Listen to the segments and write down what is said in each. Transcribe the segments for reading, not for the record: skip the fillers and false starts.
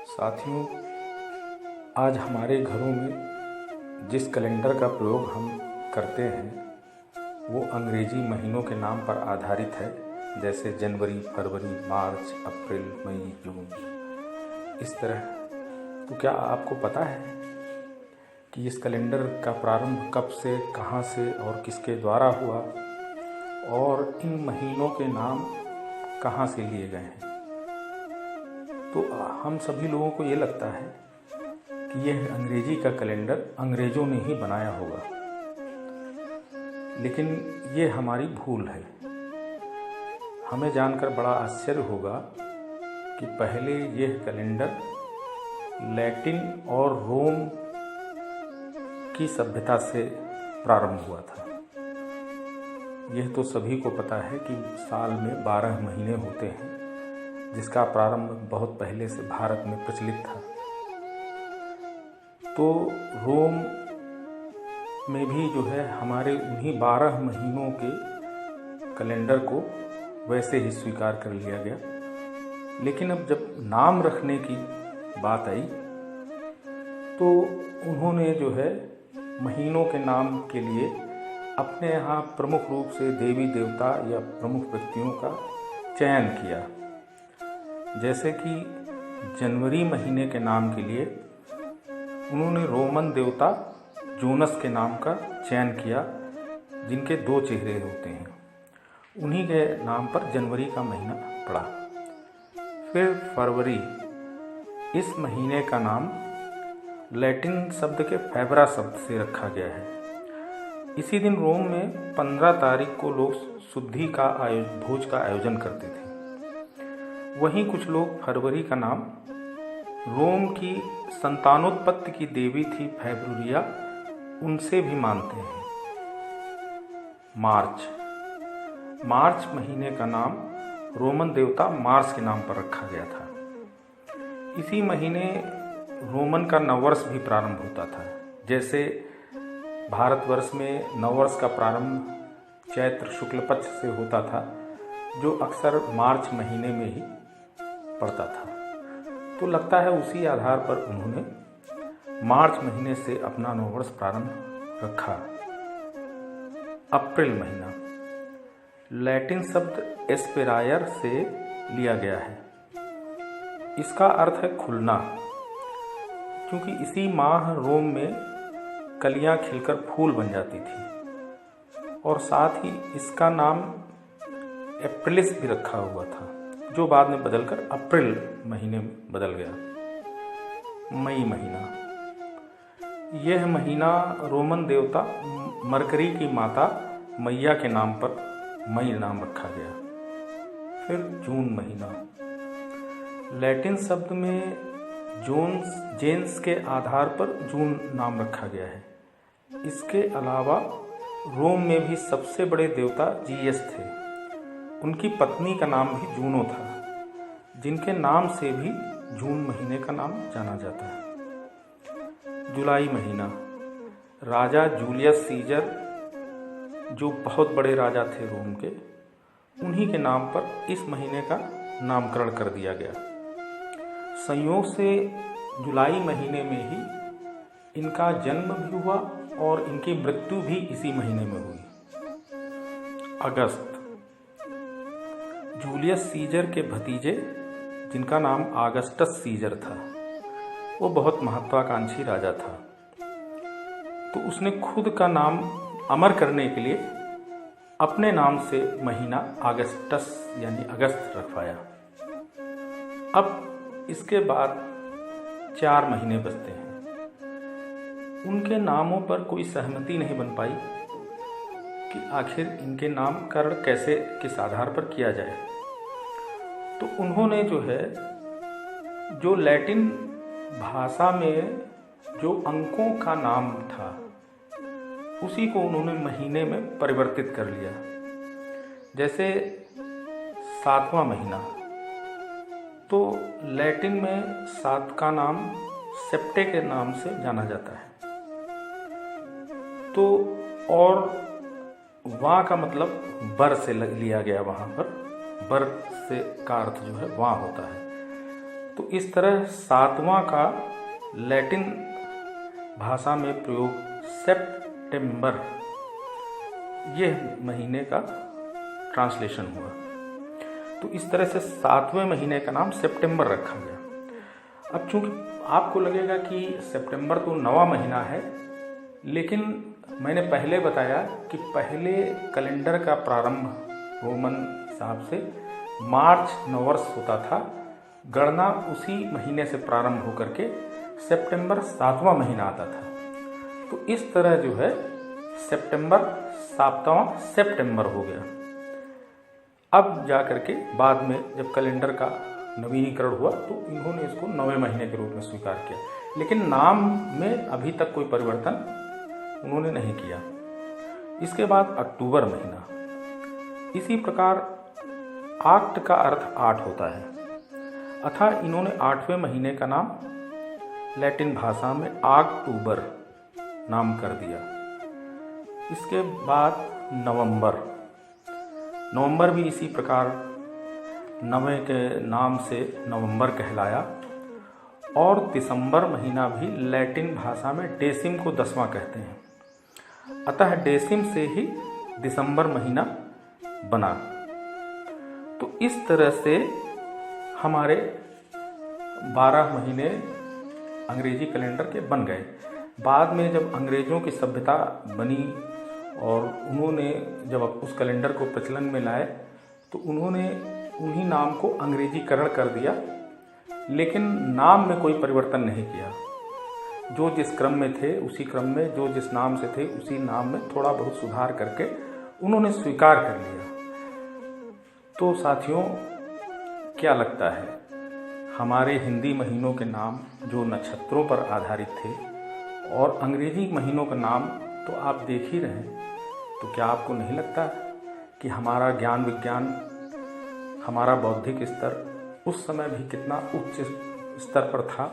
साथियों, आज हमारे घरों में जिस कैलेंडर का प्रयोग हम करते हैं वो अंग्रेजी महीनों के नाम पर आधारित है, जैसे जनवरी, फरवरी, मार्च, अप्रैल, मई, जून, इस तरह। तो क्या आपको पता है कि इस कैलेंडर का प्रारंभ कब से, कहाँ से और किसके द्वारा हुआ, और इन महीनों के नाम कहाँ से लिए गए हैं? तो हम सभी लोगों को ये लगता है कि यह अंग्रेजी का कैलेंडर अंग्रेजों ने ही बनाया होगा, लेकिन ये हमारी भूल है। हमें जानकर बड़ा आश्चर्य होगा कि पहले यह कैलेंडर लैटिन और रोम की सभ्यता से प्रारंभ हुआ था। यह तो सभी को पता है कि साल में 12 महीने होते हैं, जिसका प्रारंभ बहुत पहले से भारत में प्रचलित था। तो रोम में भी जो है हमारे उन्हीं 12 महीनों के कैलेंडर को वैसे ही स्वीकार कर लिया गया। लेकिन अब जब नाम रखने की बात आई तो उन्होंने जो है महीनों के नाम के लिए अपने यहाँ प्रमुख रूप से देवी देवता या प्रमुख व्यक्तियों का चयन किया। जैसे कि जनवरी महीने के नाम के लिए उन्होंने रोमन देवता जोनस के नाम का चयन किया, जिनके 2 चेहरे होते हैं। उन्हीं के नाम पर जनवरी का महीना पड़ा। फिर फरवरी, इस महीने का नाम लैटिन शब्द के फेब्रा शब्द से रखा गया है। इसी दिन रोम में 15 तारीख को लोग शुद्धि का भोज का आयोजन करते थे। वहीं कुछ लोग फरवरी का नाम रोम की संतानोत्पत्ति की देवी थी फेब्रुरिया, उनसे भी मानते हैं। मार्च महीने का नाम रोमन देवता मार्स के नाम पर रखा गया था। इसी महीने रोमन का नववर्ष भी प्रारंभ होता था। जैसे भारतवर्ष में नववर्ष का प्रारंभ चैत्र शुक्ल पक्ष से होता था, जो अक्सर मार्च महीने में ही पड़ता था। तो लगता है उसी आधार पर उन्होंने मार्च महीने से अपना नववर्ष प्रारंभ रखा। अप्रैल महीना लैटिन शब्द एस्पेरायर से लिया गया है। इसका अर्थ है खुलना, क्योंकि इसी माह रोम में कलियां खिलकर फूल बन जाती थी। और साथ ही इसका नाम एप्रिलिस भी रखा हुआ था, जो बाद में बदलकर अप्रैल महीने में बदल गया। मई महीना, यह महीना रोमन देवता मरकरी की माता मैया के नाम पर मई नाम रखा गया। फिर जून महीना, लैटिन शब्द में जेन्स के आधार पर जून नाम रखा गया है। इसके अलावा रोम में भी सबसे बड़े देवता जीएस थे। उनकी पत्नी का नाम भी जूनो था, जिनके नाम से भी जून महीने का नाम जाना जाता है। जुलाई महीना, राजा जूलियस सीजर, जो बहुत बड़े राजा थे रोम के, उन्हीं के नाम पर इस महीने का नामकरण कर दिया गया। संयोग से जुलाई महीने में ही इनका जन्म भी हुआ और इनकी मृत्यु भी इसी महीने में हुई। अगस्त, जूलियस सीजर के भतीजे, जिनका नाम आगस्टस सीजर था, वो बहुत महत्वाकांक्षी राजा था। तो उसने खुद का नाम अमर करने के लिए अपने नाम से महीना अगस्टस यानी अगस्त रखवाया। अब इसके बाद 4 महीने बचते हैं। उनके नामों पर कोई सहमति नहीं बन पाई कि आखिर इनके नामकरण कैसे, किस आधार पर किया जाए। तो उन्होंने जो है, जो लैटिन भाषा में जो अंकों का नाम था, उसी को उन्होंने महीने में परिवर्तित कर लिया। जैसे 7वां महीना, तो लैटिन में 7 का नाम सेप्टे के नाम से जाना जाता है। तो और वहाँ का मतलब बर से लिया गया, वहाँ पर बर से का अर्थ जो है वहाँ होता है। तो इस तरह 7वां का लैटिन भाषा में प्रयोग सेप्टेम्बर, यह महीने का ट्रांसलेशन हुआ। तो इस तरह से 7वें महीने का नाम सितंबर रखा गया। अब चूंकि आपको लगेगा कि सितंबर तो 9वां महीना है, लेकिन मैंने पहले बताया कि पहले कैलेंडर का प्रारंभ रोमन हिसाब से मार्च नववर्ष होता था। गणना उसी महीने से प्रारंभ होकर के सितंबर 7वां महीना आता था। तो इस तरह जो है सितंबर 7वां सितंबर हो गया। अब जाकर के बाद में जब कैलेंडर का नवीनीकरण हुआ तो इन्होंने इसको 9वें महीने के रूप में स्वीकार किया, लेकिन नाम में अभी तक कोई परिवर्तन उन्होंने नहीं किया। इसके बाद अक्टूबर महीना, इसी प्रकार आक्ट का अर्थ 8 होता है, अतः इन्होंने 8वें महीने का नाम लैटिन भाषा में अक्टूबर नाम कर दिया। इसके बाद नवंबर भी इसी प्रकार 9वें के नाम से नवंबर कहलाया। और दिसंबर महीना भी लैटिन भाषा में डेसिम को 10वां कहते हैं, अतः डेसिम से ही दिसंबर महीना बना। तो इस तरह से हमारे 12 महीने अंग्रेजी कैलेंडर के बन गए। बाद में जब अंग्रेज़ों की सभ्यता बनी और उन्होंने जब उस कैलेंडर को प्रचलन में लाए तो उन्होंने उन्हीं नाम को अंग्रेजीकरण कर दिया, लेकिन नाम में कोई परिवर्तन नहीं किया। जो जिस क्रम में थे उसी क्रम में, जो जिस नाम से थे उसी नाम में थोड़ा बहुत सुधार करके उन्होंने स्वीकार कर लिया। तो साथियों, क्या लगता है, हमारे हिंदी महीनों के नाम जो नक्षत्रों पर आधारित थे और अंग्रेजी महीनों का नाम तो आप देख ही रहे हैं, तो क्या आपको नहीं लगता कि हमारा ज्ञान विज्ञान, हमारा बौद्धिक स्तर उस समय भी कितना उच्च स्तर पर था?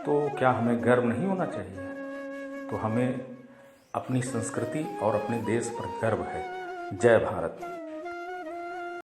तो क्या हमें गर्व नहीं होना चाहिए? तो हमें अपनी संस्कृति और अपने देश पर गर्व है। जय भारत।